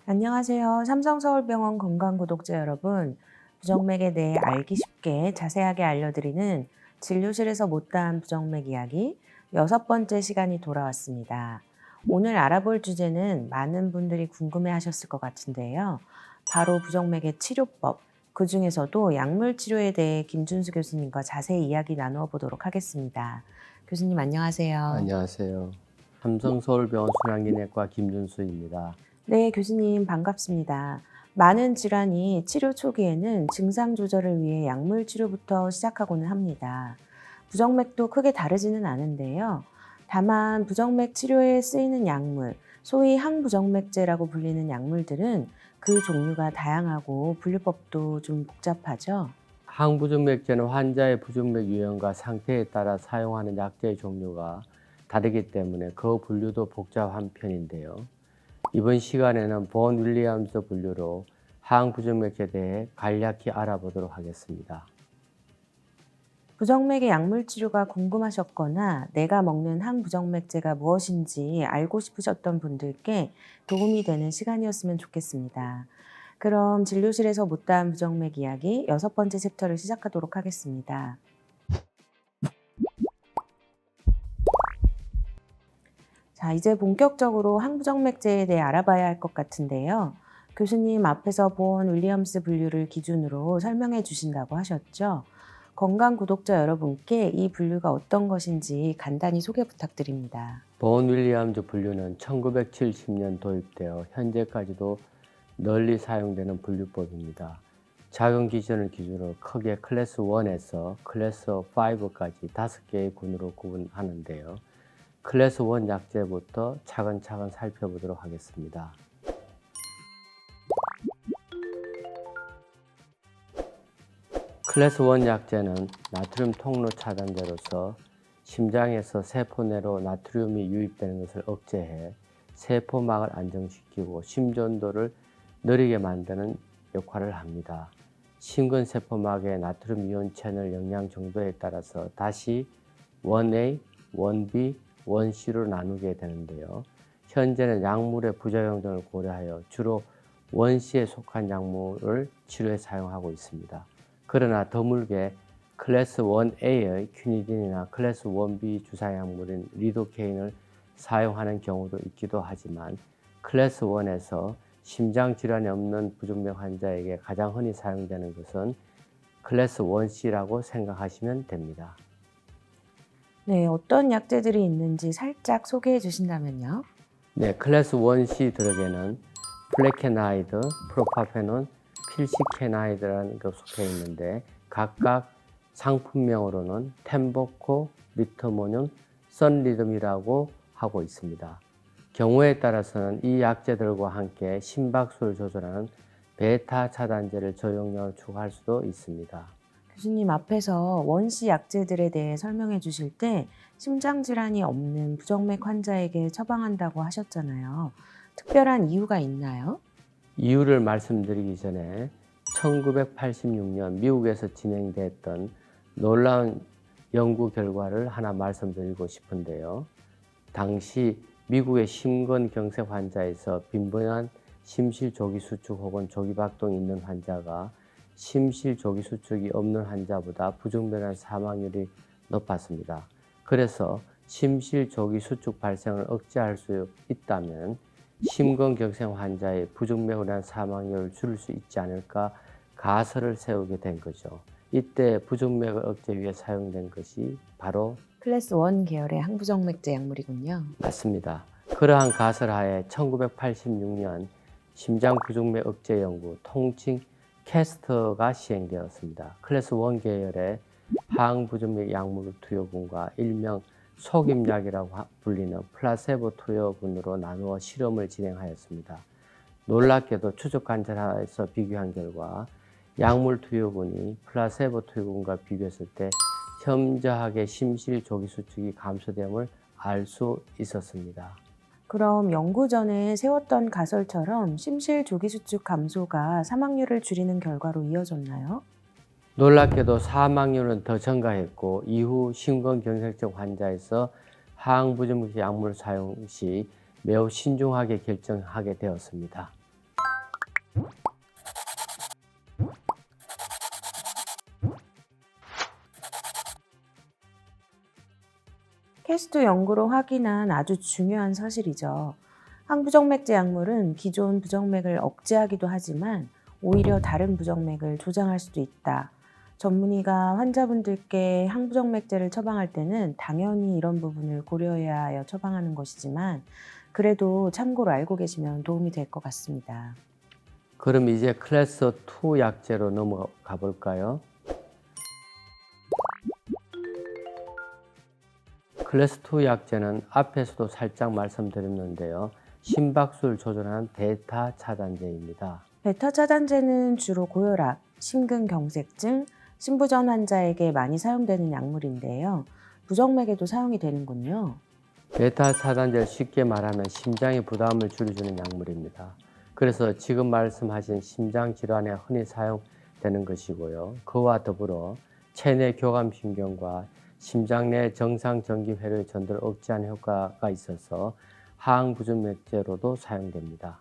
안녕하세요. 삼성서울병원 건강구독자 여러분. 부정맥에 대해 알기 쉽게 자세하게 알려드리는 진료실에서 못다한 부정맥 이야기 6번째 시간이 돌아왔습니다. 오늘 알아볼 주제는 많은 분들이 궁금해 하셨을 것 같은데요. 바로 부정맥의 치료법, 그 중에서도 약물 치료에 대해 김준수 교수님과 자세히 이야기 나누어 보도록 하겠습니다. 교수님 안녕하세요. 안녕하세요. 삼성서울병원 순환기내과 김준수입니다. 네, 교수님 반갑습니다. 많은 질환이 치료 초기에는 증상 조절을 위해 약물 치료부터 시작하고는 합니다. 부정맥도 크게 다르지는 않은데요. 다만 부정맥 치료에 쓰이는 약물, 소위 항부정맥제라고 불리는 약물들은 그 종류가 다양하고 분류법도 좀 복잡하죠. 항부정맥제는 환자의 부정맥 유형과 상태에 따라 사용하는 약제의 종류가 다르기 때문에 그 분류도 복잡한 편인데요. 이번 시간에는 본 윌리엄스 분류로 항부정맥제에 대해 간략히 알아보도록 하겠습니다. 부정맥의 약물 치료가 궁금하셨거나 내가 먹는 항부정맥제가 무엇인지 알고 싶으셨던 분들께 도움이 되는 시간이었으면 좋겠습니다. 그럼 진료실에서 못다한 부정맥 이야기 6번째 챕터를 시작하도록 하겠습니다. 자, 이제 본격적으로 항부정맥제에 대해 알아봐야 할 것 같은데요. 교수님 앞에서 본 윌리엄스 분류를 기준으로 설명해 주신다고 하셨죠? 건강 구독자 여러분께 이 분류가 어떤 것인지 간단히 소개 부탁드립니다. 본 윌리엄스 분류는 1970년 도입되어 현재까지도 널리 사용되는 분류법입니다. 작용 기준을 기준으로 크게 클래스 1에서 클래스 5까지 5개의 군으로 구분하는데요. 클래스 1 약제부터 차근차근 살펴보도록 하겠습니다. 클래스 1 약제는 나트륨 통로 차단제로서 심장에서 세포 내로 나트륨이 유입되는 것을 억제해 세포막을 안정시키고 심전도를 느리게 만드는 역할을 합니다. 심근세포막의 나트륨 이온 채널 영양 정도에 따라서 다시 1A, 1B, 1C로 나누게 되는데요. 현재는 약물의 부작용 등을 고려하여 주로 1C에 속한 약물을 치료에 사용하고 있습니다. 그러나 드물게 클래스 1A의 퀴니딘이나 클래스 1B 주사약물인 리도케인을 사용하는 경우도 있기도 하지만 클래스 1에서 심장질환이 없는 부정맥 환자에게 가장 흔히 사용되는 것은 클래스 1C라고 생각하시면 됩니다. 네, 어떤 약제들이 있는지 살짝 소개해 주신다면요. 네, 클래스 1C 드럭에는 플레케나이드, 프로파페논, 필시케나이드라는 게 속해 있는데 각각 상품명으로는 템보코, 리터모늄, 선리듬이라고 하고 있습니다. 경우에 따라서는 이 약제들과 함께 심박수를 조절하는 베타 차단제를 저용량으로 추가할 수도 있습니다. 교수님 앞에서 원시 약제들에 대해 설명해 주실 때 심장 질환이 없는 부정맥 환자에게 처방한다고 하셨잖아요. 특별한 이유가 있나요? 이유를 말씀드리기 전에 1986년 미국에서 진행됐던 놀라운 연구 결과를 하나 말씀드리고 싶은데요. 당시 미국의 심근경색 환자에서 빈번한 심실조기수축 혹은 조기박동이 있는 환자가 심실조기수축이 없는 환자보다 부정맥한 사망률이 높았습니다. 그래서 심실조기수축 발생을 억제할 수 있다면 심근경색 환자의 부정맥으로 인한 사망률을 줄일 수 있지 않을까 가설을 세우게 된 거죠. 이때 부정맥을 억제 위해 사용된 것이 바로 클래스 1 계열의 항부정맥제 약물이군요. 맞습니다. 그러한 가설하에 1986년 심장부정맥 억제 연구 통칭 캐스터가 시행되었습니다. 클래스 1 계열의 항부정맥 약물 투여군과 일명 속임약이라고 불리는 플라세보 투여군으로 나누어 실험을 진행하였습니다. 놀랍게도 추적 관찰하에서 비교한 결과 약물 투여군이 플라세보 투여군과 비교했을 때 현저하게 심실 조기 수축이 감소됨을 알 수 있었습니다. 그럼 연구 전에 세웠던 가설처럼 심실 조기 수축 감소가 사망률을 줄이는 결과로 이어졌나요? 놀랍게도 사망률은 더 증가했고 이후 심근경색증 환자에서 항부정맥 약물 사용 시 매우 신중하게 결정하게 되었습니다. 클래스2 연구로 확인한 아주 중요한 사실이죠. 항부정맥제 약물은 기존 부정맥을 억제하기도 하지만 오히려 다른 부정맥을 조장할 수도 있다. 전문의가 환자분들께 항부정맥제를 처방할 때는 당연히 이런 부분을 고려해야 하여 처방하는 것이지만 그래도 참고로 알고 계시면 도움이 될 것 같습니다. 그럼 이제 클래스 2 약제로 넘어가 볼까요? 클래스 2 약제는 앞에서도 살짝 말씀드렸는데요. 심박수를 조절하는 베타 차단제입니다. 베타 차단제는 주로 고혈압, 심근경색증, 심부전 환자에게 많이 사용되는 약물인데요. 부정맥에도 사용이 되는군요. 베타 차단제를 쉽게 말하면 심장의 부담을 줄여주는 약물입니다. 그래서 지금 말씀하신 심장 질환에 흔히 사용되는 것이고요. 그와 더불어 체내 교감신경과 심장 내 정상 전기회로의 전도를 억제하는 효과가 있어서 항부정맥제로도 사용됩니다.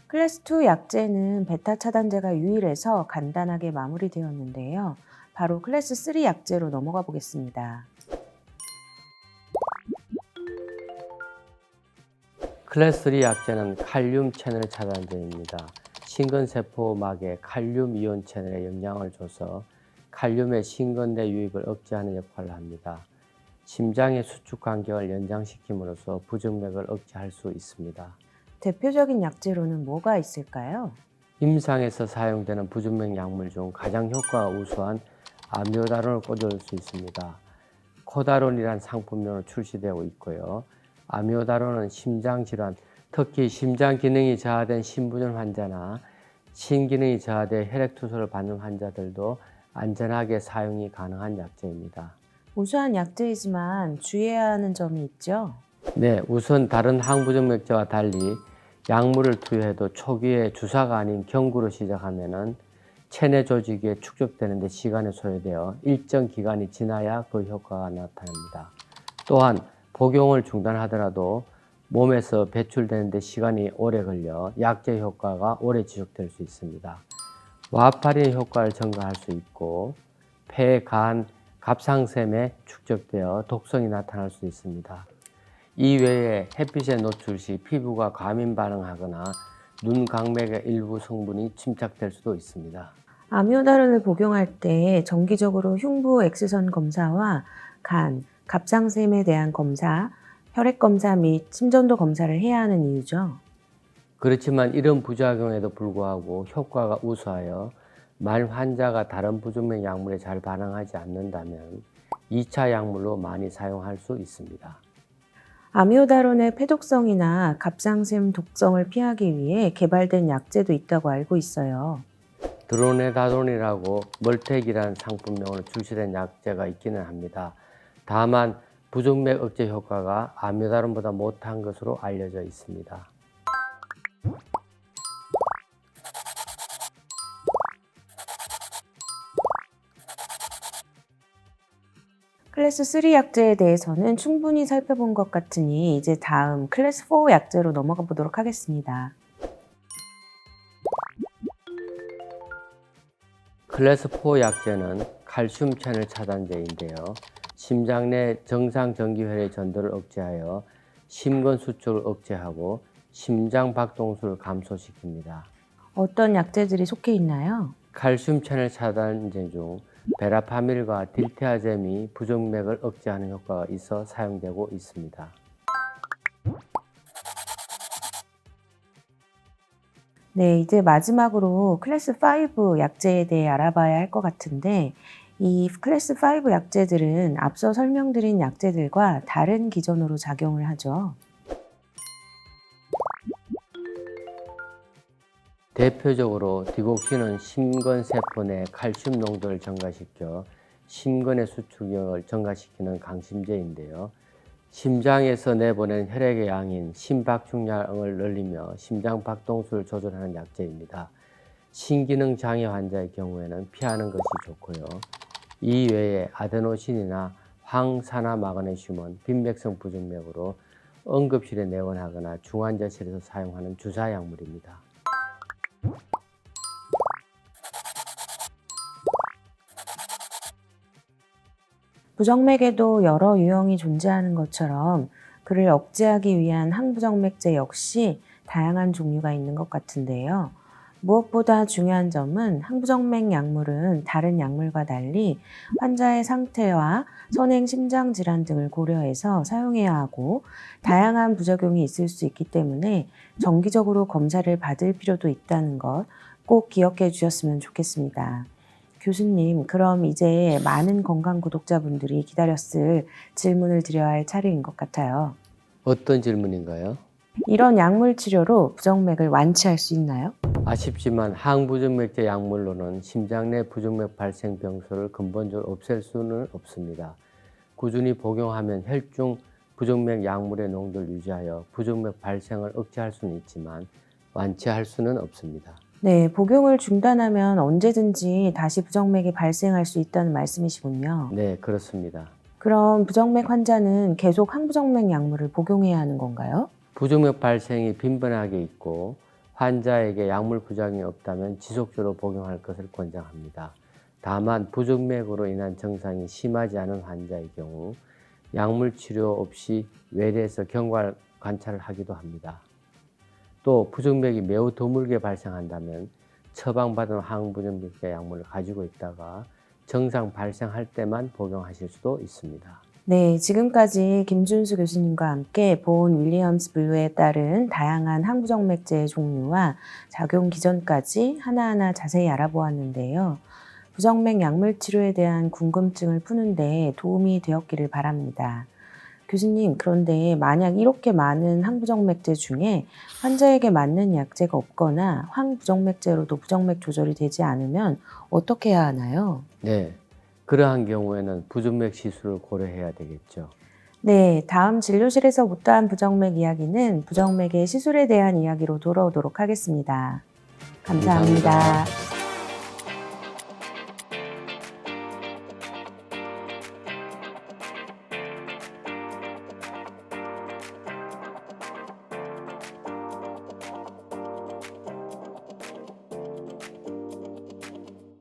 클래스2 약제는 베타 차단제가 유일해서 간단하게 마무리되었는데요. 바로 클래스3 약제로 넘어가 보겠습니다. 클래스 3 약제는 칼륨 채널 차단제입니다. 심근세포막에 칼륨 이온 채널에 영향을 줘서 칼륨의 심근 내 유입을 억제하는 역할을 합니다. 심장의 수축 간격을 연장시킴으로써 부정맥을 억제할 수 있습니다. 대표적인 약제로는 뭐가 있을까요? 임상에서 사용되는 부정맥 약물 중 가장 효과가 우수한 아미오다론을 꽂을 수 있습니다. 코다론이란 상품명으로 출시되고 있고요. 아미오다론은 심장질환, 특히 심장 기능이 저하된 심부전 환자나 심기능이 저하돼 혈액투소를 받는 환자들도 안전하게 사용이 가능한 약제입니다. 우수한 약제이지만 주의해야 하는 점이 있죠? 네, 우선 다른 항부정맥제와 달리 약물을 투여해도 초기에 주사가 아닌 경구로 시작하면은 체내 조직에 축적되는 데 시간이 소요되어 일정 기간이 지나야 그 효과가 나타납니다. 또한 복용을 중단하더라도 몸에서 배출되는 데 시간이 오래 걸려 약제 효과가 오래 지속될 수 있습니다. 와파린 효과를 증가할 수 있고 폐, 간, 갑상샘에 축적되어 독성이 나타날 수 있습니다. 이외에 햇빛에 노출 시 피부가 과민 반응하거나 눈 각맥의 일부 성분이 침착될 수도 있습니다. 아미오다론을 복용할 때 정기적으로 흉부 X선 검사와 간, 갑상샘에 대한 검사, 혈액 검사 및 심전도 검사를 해야 하는 이유죠. 그렇지만 이런 부작용에도 불구하고 효과가 우수하여 만일 환자가 다른 부정맥 약물에 잘 반응하지 않는다면 2차 약물로 많이 사용할 수 있습니다. 아미오다론의 폐독성이나 갑상샘 독성을 피하기 위해 개발된 약제도 있다고 알고 있어요. 드로네다론이라고 멀텍이라는 상품명으로 출시된 약제가 있기는 합니다. 다만 부정맥 억제 효과가 아미오다론보다 못한 것으로 알려져 있습니다. 클래스 3 약제에 대해서는 충분히 살펴본 것 같으니 이제 다음 클래스 4 약제로 넘어가 보도록 하겠습니다. 클래스 4 약제는 칼슘 채널 차단제인데요. 심장 내 정상 전기회로의 전도를 억제하여 심근 수축을 억제하고 심장 박동수를 감소시킵니다. 어떤 약제들이 속해 있나요? 칼슘 채널 차단제 중 베라파밀과 딜티아젬이 부정맥을 억제하는 효과가 있어 사용되고 있습니다. 네, 이제 마지막으로 클래스 5 약제에 대해 알아봐야 할 것 같은데 이 클래스 5 약제들은 앞서 설명드린 약제들과 다른 기전으로 작용을 하죠. 대표적으로 디곡신은 심근세포 내 칼슘 농도를 증가시켜 심근의 수축력을 증가시키는 강심제인데요. 심장에서 내보낸 혈액의 양인 심박축량을 늘리며 심장 박동수를 조절하는 약제입니다. 신기능 장애 환자의 경우에는 피하는 것이 좋고요. 이외에 아데노신이나 황산화 마그네슘은 빈맥성 부정맥으로 응급실에 내원하거나 중환자실에서 사용하는 주사 약물입니다. 부정맥에도 여러 유형이 존재하는 것처럼 그를 억제하기 위한 항부정맥제 역시 다양한 종류가 있는 것 같은데요. 무엇보다 중요한 점은 항부정맥 약물은 다른 약물과 달리 환자의 상태와 선행 심장 질환 등을 고려해서 사용해야 하고 다양한 부작용이 있을 수 있기 때문에 정기적으로 검사를 받을 필요도 있다는 것 꼭 기억해 주셨으면 좋겠습니다. 교수님, 그럼 이제 많은 건강 구독자분들이 기다렸을 질문을 드려야 할 차례인 것 같아요. 어떤 질문인가요? 이런 약물 치료로 부정맥을 완치할 수 있나요? 아쉽지만 항부정맥제 약물로는 심장 내 부정맥 발생 병소를 근본적으로 없앨 수는 없습니다. 꾸준히 복용하면 혈중 부정맥 약물의 농도를 유지하여 부정맥 발생을 억제할 수는 있지만 완치할 수는 없습니다. 네, 복용을 중단하면 언제든지 다시 부정맥이 발생할 수 있다는 말씀이시군요. 네, 그렇습니다. 그럼 부정맥 환자는 계속 항부정맥 약물을 복용해야 하는 건가요? 부정맥 발생이 빈번하게 있고 환자에게 약물 부작용이 없다면 지속적으로 복용할 것을 권장합니다. 다만 부정맥으로 인한 증상이 심하지 않은 환자의 경우 약물 치료 없이 외래에서 경과 관찰을 하기도 합니다. 또 부정맥이 매우 드물게 발생한다면 처방받은 항부정맥제 약물을 가지고 있다가 증상 발생할 때만 복용하실 수도 있습니다. 네, 지금까지 김준수 교수님과 함께 본 윌리엄스 블루에 따른 다양한 항부정맥제의 종류와 작용 기전까지 하나하나 자세히 알아보았는데요. 부정맥 약물 치료에 대한 궁금증을 푸는데 도움이 되었기를 바랍니다. 교수님, 그런데 만약 이렇게 많은 항부정맥제 중에 환자에게 맞는 약제가 없거나 항부정맥제로도 부정맥 조절이 되지 않으면 어떻게 해야 하나요? 네, 그러한 경우에는 부정맥 시술을 고려해야 되겠죠. 네, 다음 진료실에서 못다한 부정맥 이야기는 부정맥의 시술에 대한 이야기로 돌아오도록 하겠습니다. 감사합니다. 감사합니다.